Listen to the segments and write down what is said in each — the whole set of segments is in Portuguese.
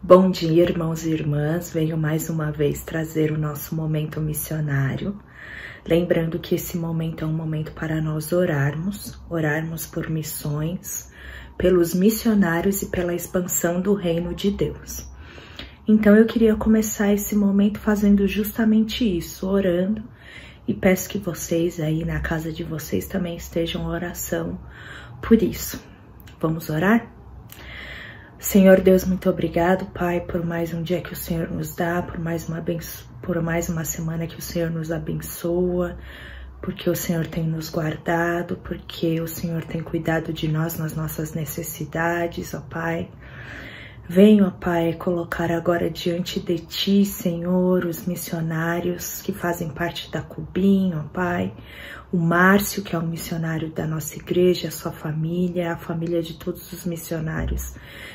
Bom dia, irmãos e irmãs. Venho mais uma vez trazer o nosso momento missionário. Lembrando que esse momento é um momento para nós orarmos por missões, pelos missionários e pela expansão do reino de Deus. Então eu queria começar esse momento fazendo justamente isso, orando, e peço que vocês aí na casa de vocês também estejam em oração por isso. Vamos orar? Senhor Deus, muito obrigado, Pai, por mais um dia que o Senhor nos dá, por mais uma semana que o Senhor nos abençoa, porque o Senhor tem nos guardado, porque o Senhor tem cuidado de nós nas nossas necessidades, ó Pai. Venho, ó Pai, colocar agora diante de Ti, Senhor, os missionários que fazem parte da Cubim, ó Pai, o Márcio, que é um missionário da nossa igreja, a sua família, a família de todos os missionários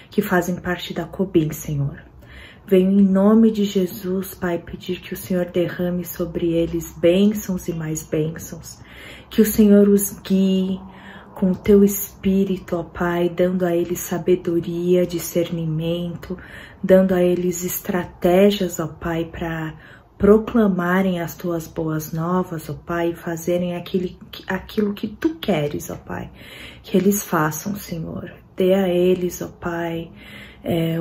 que fazem parte da Cubim, Senhor. Venho em nome de Jesus, Pai, pedir que o Senhor derrame sobre eles bênçãos e mais bênçãos, que o Senhor os guie com o Teu Espírito, ó Pai, dando a eles sabedoria, discernimento, dando a eles estratégias, ó Pai, para proclamarem as Tuas boas novas, ó Pai, e fazerem aquilo que Tu queres, ó Pai, que eles façam, Senhor. Dê a eles, ó Pai,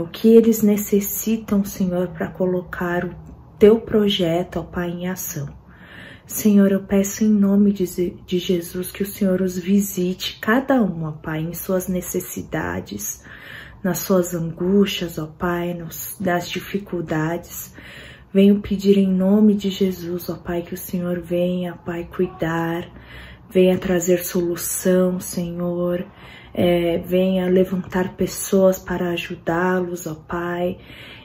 o que eles necessitam, Senhor, para colocar o Teu projeto, ó Pai, em ação. Senhor, eu peço em nome de Jesus que o Senhor os visite, cada um, ó Pai, em suas necessidades, nas suas angústias, ó Pai, nas dificuldades. Venho pedir em nome de Jesus, ó Pai, que o Senhor venha, Pai, cuidar, venha trazer solução, Senhor, venha levantar pessoas para ajudá-los, ó Pai,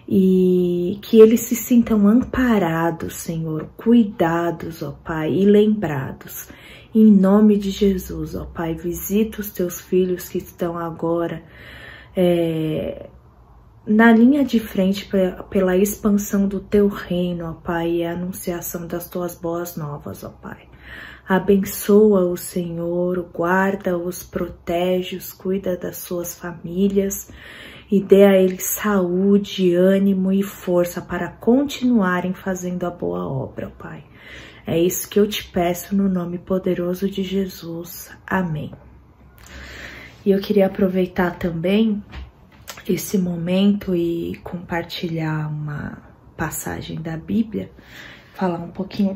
e que eles se sintam amparados, Senhor, cuidados, ó Pai, e lembrados. Em nome de Jesus, ó Pai, visita os Teus filhos que estão agora na linha de frente pela expansão do Teu reino, ó Pai, e a anunciação das Tuas boas novas, ó Pai. Abençoa-os, Senhor, guarda-os, protege-os, cuida das suas famílias e dê a eles saúde, ânimo e força para continuarem fazendo a boa obra, ó Pai. É isso que eu te peço no nome poderoso de Jesus. Amém. E eu queria aproveitar também esse momento e compartilhar uma passagem da Bíblia, falar um pouquinho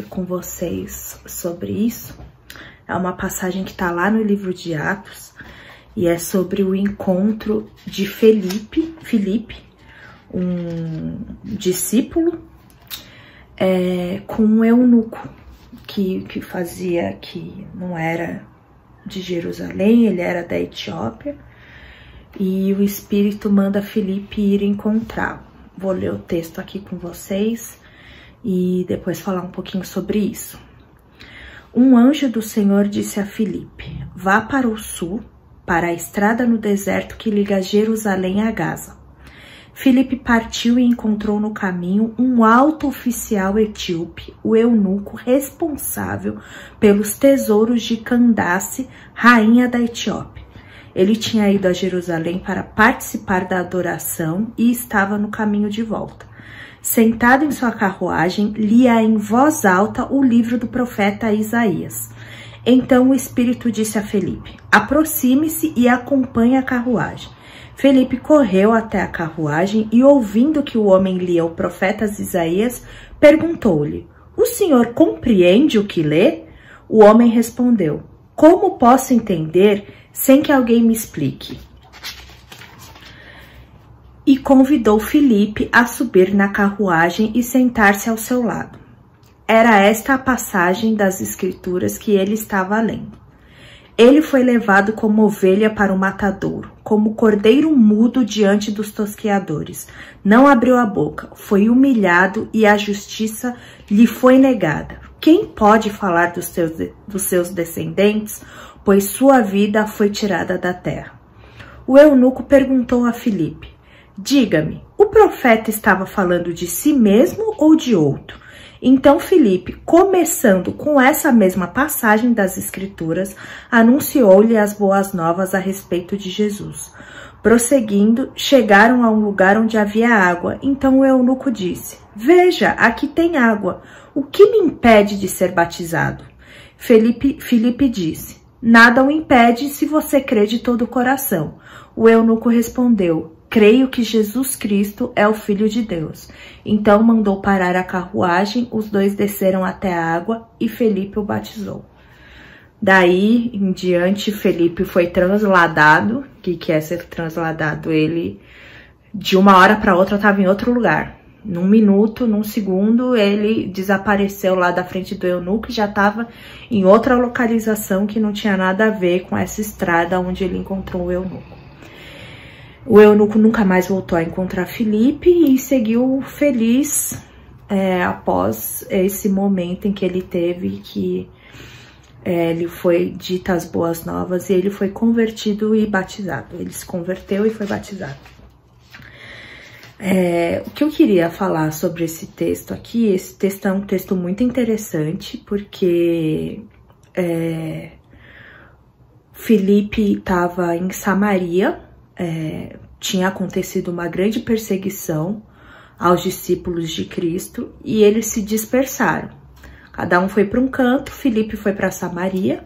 com vocês sobre isso. É uma passagem que está lá no livro de Atos e é sobre o encontro de Filipe, um discípulo, com um eunuco que não era de Jerusalém, ele era da Etiópia. E o Espírito manda Filipe ir encontrá-lo. Vou ler o texto aqui com vocês e depois falar um pouquinho sobre isso. Um anjo do Senhor disse a Filipe: vá para o sul, para a estrada no deserto que liga Jerusalém a Gaza. Filipe partiu e encontrou no caminho um alto oficial etíope, o eunuco responsável pelos tesouros de Candace, rainha da Etiópia. Ele tinha ido a Jerusalém para participar da adoração e estava no caminho de volta. Sentado em sua carruagem, lia em voz alta o livro do profeta Isaías. Então o Espírito disse a Filipe: aproxime-se e acompanhe a carruagem. Filipe correu até a carruagem e, ouvindo que o homem lia o profeta Isaías, perguntou-lhe: o senhor compreende o que lê? O homem respondeu: como posso entender sem que alguém me explique? E convidou Filipe a subir na carruagem e sentar-se ao seu lado. Era esta a passagem das Escrituras que ele estava lendo. Ele foi levado como ovelha para o matadouro, como cordeiro mudo diante dos tosqueadores. Não abriu a boca, foi humilhado e a justiça lhe foi negada. Quem pode falar dos seus descendentes? Pois sua vida foi tirada da terra. O eunuco perguntou a Filipe: diga-me, o profeta estava falando de si mesmo ou de outro? Então Filipe, começando com essa mesma passagem das Escrituras, anunciou-lhe as boas novas a respeito de Jesus. Prosseguindo, chegaram a um lugar onde havia água. Então o eunuco disse: veja, aqui tem água. O que me impede de ser batizado? Filipe disse: nada o impede se você crê de todo o coração. O eunuco respondeu: creio que Jesus Cristo é o Filho de Deus. Então mandou parar a carruagem, os dois desceram até a água e Filipe o batizou. Daí em diante, Filipe foi transladado. O que é ser transladado? Ele, de uma hora para outra, estava em outro lugar. Num minuto, num segundo, ele desapareceu lá da frente do eunuco e já estava em outra localização que não tinha nada a ver com essa estrada onde ele encontrou o eunuco. O eunuco nunca mais voltou a encontrar Filipe e seguiu feliz após esse momento em que ele teve que ele foi dita as boas novas e ele foi convertido e batizado. Ele se converteu e foi batizado. O que eu queria falar sobre esse texto aqui, esse texto é um texto muito interessante, porque Filipe estava em Samaria, tinha acontecido uma grande perseguição aos discípulos de Cristo e eles se dispersaram. Cada um foi para um canto, Filipe foi para Samaria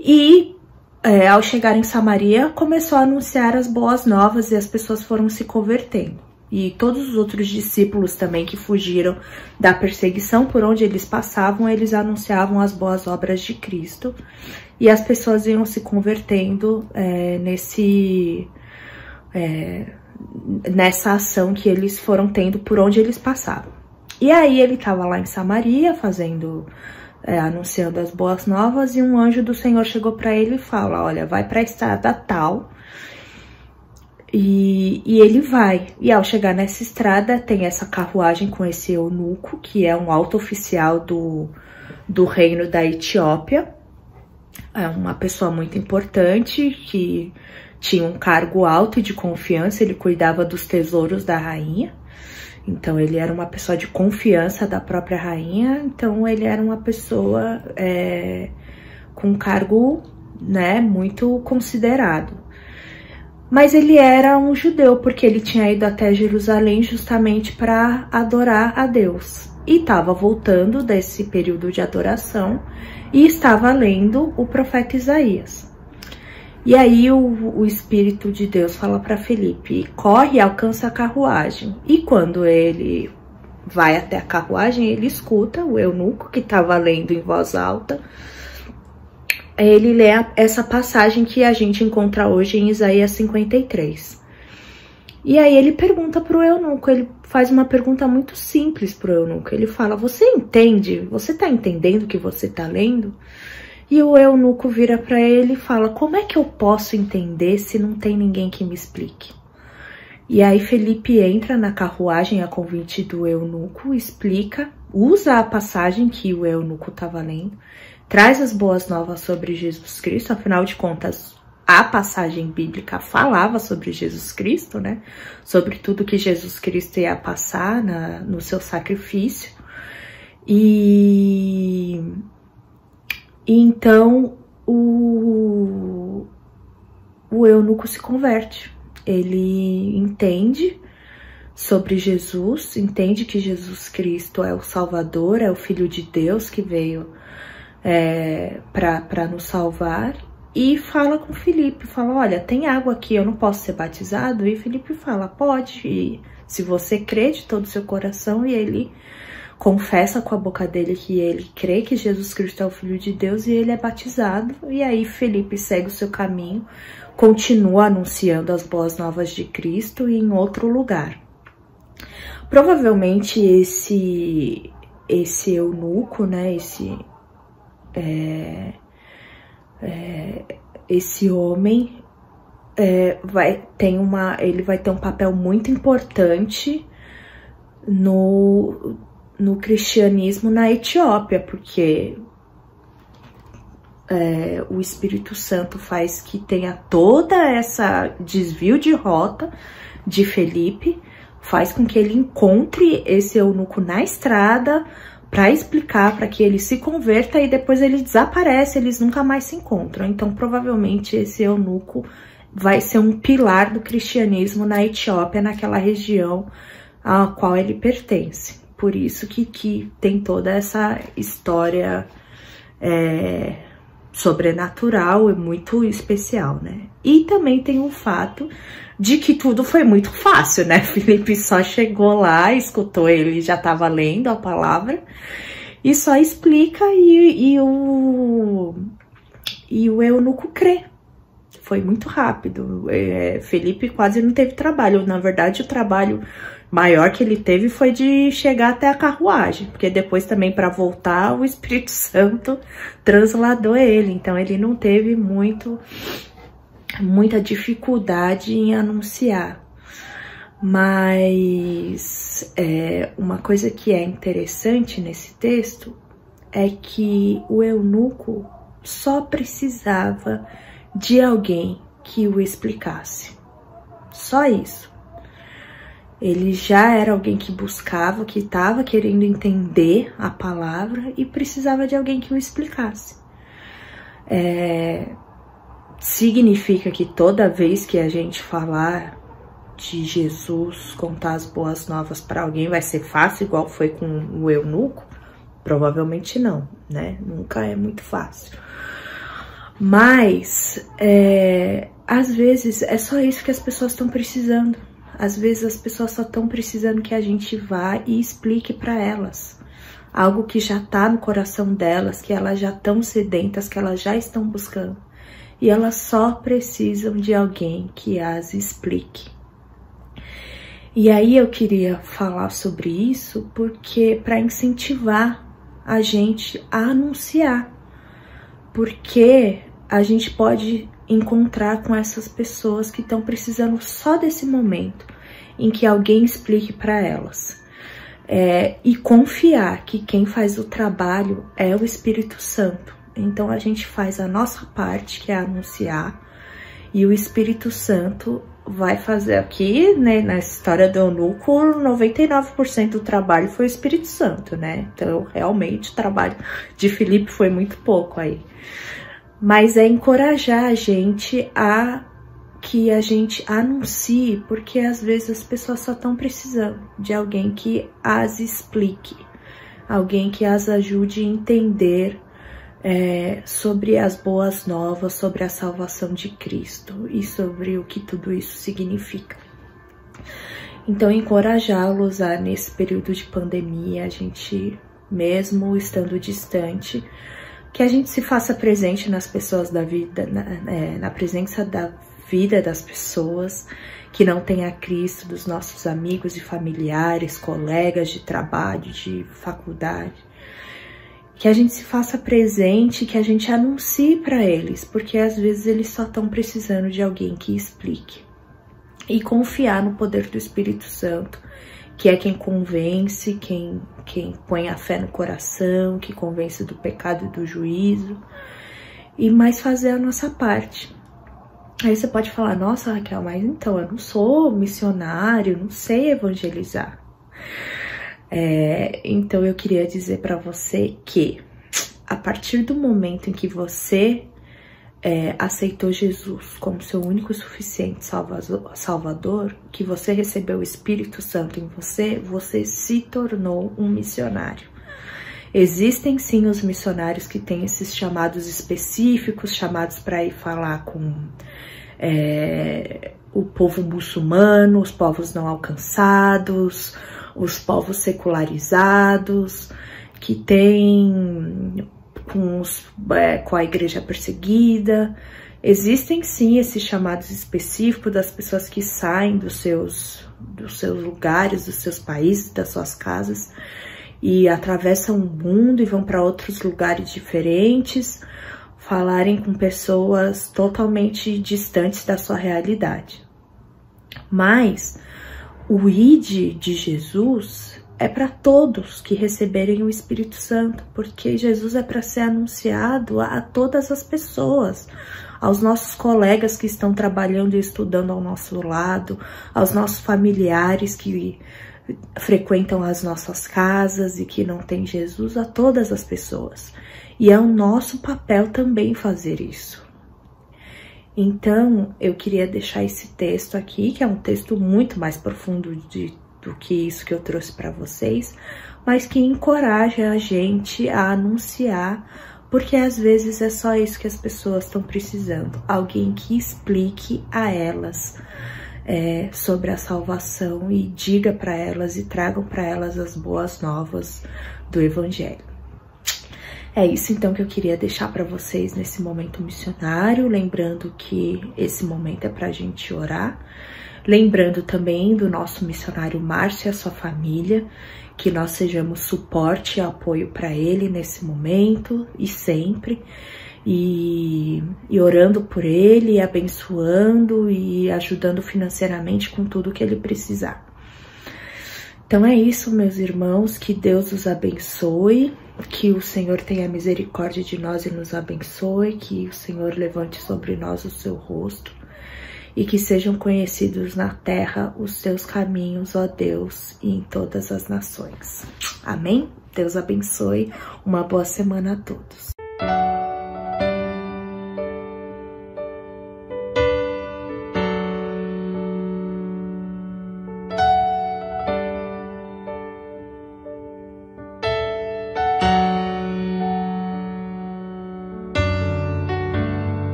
e ao chegar em Samaria começou a anunciar as boas novas e as pessoas foram se convertendo. E todos os outros discípulos também que fugiram da perseguição, por onde eles passavam, eles anunciavam as boas obras de Cristo. E as pessoas iam se convertendo nessa ação que eles foram tendo por onde eles passavam. E aí ele estava lá em Samaria, anunciando as boas novas, e um anjo do Senhor chegou para ele e fala: olha, vai para a estrada tal. E ele vai. E ao chegar nessa estrada, tem essa carruagem com esse eunuco, que é um alto oficial do reino da Etiópia. É uma pessoa muito importante, que tinha um cargo alto e de confiança, ele cuidava dos tesouros da rainha. Então, ele era uma pessoa de confiança da própria rainha, então ele era uma pessoa com um cargo, muito considerado. Mas ele era um judeu, porque ele tinha ido até Jerusalém justamente para adorar a Deus. E estava voltando desse período de adoração e estava lendo o profeta Isaías. E aí o Espírito de Deus fala para Filipe: corre e alcança a carruagem. E quando ele vai até a carruagem, ele escuta o eunuco que estava lendo em voz alta. Ele lê essa passagem que a gente encontra hoje em Isaías 53. E aí ele pergunta para o eunuco, ele faz uma pergunta muito simples para o eunuco. Ele fala: você entende? Você está entendendo o que você está lendo? E o eunuco vira para ele e fala: como é que eu posso entender se não tem ninguém que me explique? E aí Filipe entra na carruagem a convite do eunuco, explica, usa a passagem que o eunuco estava lendo, traz as boas novas sobre Jesus Cristo. Afinal de contas, a passagem bíblica falava sobre Jesus Cristo, sobre tudo que Jesus Cristo ia passar no seu sacrifício. E então o eunuco se converte. Ele entende sobre Jesus, entende que Jesus Cristo é o Salvador, é o Filho de Deus que veio para nos salvar, e fala com Filipe, fala: olha, tem água aqui, eu não posso ser batizado? E Filipe fala: pode, e se você crê de todo o seu coração. E ele confessa com a boca dele que ele crê que Jesus Cristo é o Filho de Deus, e ele é batizado. E aí Filipe segue o seu caminho, continua anunciando as boas novas de Cristo em outro lugar. Provavelmente esse eunuco, esse homem ele vai ter um papel muito importante no cristianismo na Etiópia, porque o Espírito Santo faz que tenha toda essa desvio de rota de Filipe, faz com que ele encontre esse eunuco na estrada para explicar, para que ele se converta, e depois ele desaparece, eles nunca mais se encontram. Então, provavelmente, esse eunuco vai ser um pilar do cristianismo na Etiópia, naquela região a qual ele pertence. Por isso que tem toda essa história sobrenatural e muito especial, né? E também tem o fato de que tudo foi muito fácil, né? Filipe só chegou lá, escutou, ele já estava lendo a palavra e só explica e o eunuco crê. Foi muito rápido. Filipe quase não teve trabalho. Na verdade, o trabalho maior que ele teve foi de chegar até a carruagem, porque depois também para voltar o Espírito Santo transladou ele, então ele não teve muita dificuldade em anunciar. Mas uma coisa que é interessante nesse texto é que o eunuco só precisava de alguém que o explicasse. Só isso. Ele já era alguém que buscava, que estava querendo entender a palavra e precisava de alguém que o explicasse. Significa que toda vez que a gente falar de Jesus, contar as boas novas para alguém, vai ser fácil, igual foi com o eunuco? Provavelmente não, né? Nunca é muito fácil. Mas, às vezes, é só isso que as pessoas estão precisando. Às vezes as pessoas só estão precisando que a gente vá e explique para elas algo que já está no coração delas, que elas já estão sedentas, que elas já estão buscando. E elas só precisam de alguém que as explique. E aí eu queria falar sobre isso porque para incentivar a gente a anunciar. Porque a gente pode encontrar com essas pessoas que estão precisando só desse momento em que alguém explique para elas. E confiar que quem faz o trabalho é o Espírito Santo. Então a gente faz a nossa parte, que é anunciar, e o Espírito Santo vai fazer aqui, né, na história do eunuco, 99% do trabalho foi o Espírito Santo, né? Então realmente o trabalho de Filipe foi muito pouco aí. Mas é encorajar a gente que a gente anuncie, porque às vezes as pessoas só estão precisando de alguém que as explique, alguém que as ajude a entender sobre as boas novas, sobre a salvação de Cristo e sobre o que tudo isso significa. Então, encorajá-los a, nesse período de pandemia, a gente, mesmo estando distante, que a gente se faça presente nas pessoas da vida, na presença da vida das pessoas que não têm a Cristo, dos nossos amigos e familiares, colegas de trabalho, de faculdade. Que a gente se faça presente, que a gente anuncie para eles, porque às vezes eles só estão precisando de alguém que explique. E confiar no poder do Espírito Santo, que é quem convence, quem põe a fé no coração, que convence do pecado e do juízo, e mais fazer a nossa parte. Aí você pode falar, nossa, Raquel, mas então eu não sou missionário, não sei evangelizar. Então eu queria dizer para você que a partir do momento em que você aceitou Jesus como seu único e suficiente Salvador, que você recebeu o Espírito Santo em você, você se tornou um missionário. Existem sim os missionários que têm esses chamados específicos, chamados para ir falar com o povo muçulmano, os povos não alcançados, os povos secularizados, que tem com a igreja perseguida. Existem sim esses chamados específicos das pessoas que saem dos seus lugares, dos seus países, das suas casas e atravessam o mundo e vão para outros lugares diferentes, falarem com pessoas totalmente distantes da sua realidade. Mas o ID de Jesus é para todos que receberem o Espírito Santo, porque Jesus é para ser anunciado a todas as pessoas, aos nossos colegas que estão trabalhando e estudando ao nosso lado, aos nossos familiares que frequentam as nossas casas e que não têm Jesus, a todas as pessoas. E é o nosso papel também fazer isso. Então, eu queria deixar esse texto aqui, que é um texto muito mais profundo do que isso que eu trouxe para vocês, mas que encoraja a gente a anunciar, porque às vezes é só isso que as pessoas estão precisando, alguém que explique a elas sobre a salvação e diga para elas e tragam para elas as boas novas do Evangelho. É isso então que eu queria deixar para vocês nesse momento missionário, lembrando que esse momento é para a gente orar, lembrando também do nosso missionário Márcio e a sua família, que nós sejamos suporte e apoio para ele nesse momento e sempre, e orando por ele, abençoando e ajudando financeiramente com tudo que ele precisar. Então é isso, meus irmãos, que Deus os abençoe, que o Senhor tenha misericórdia de nós e nos abençoe, que o Senhor levante sobre nós o seu rosto e que sejam conhecidos na terra os seus caminhos, ó Deus, e em todas as nações. Amém? Deus abençoe, uma boa semana a todos.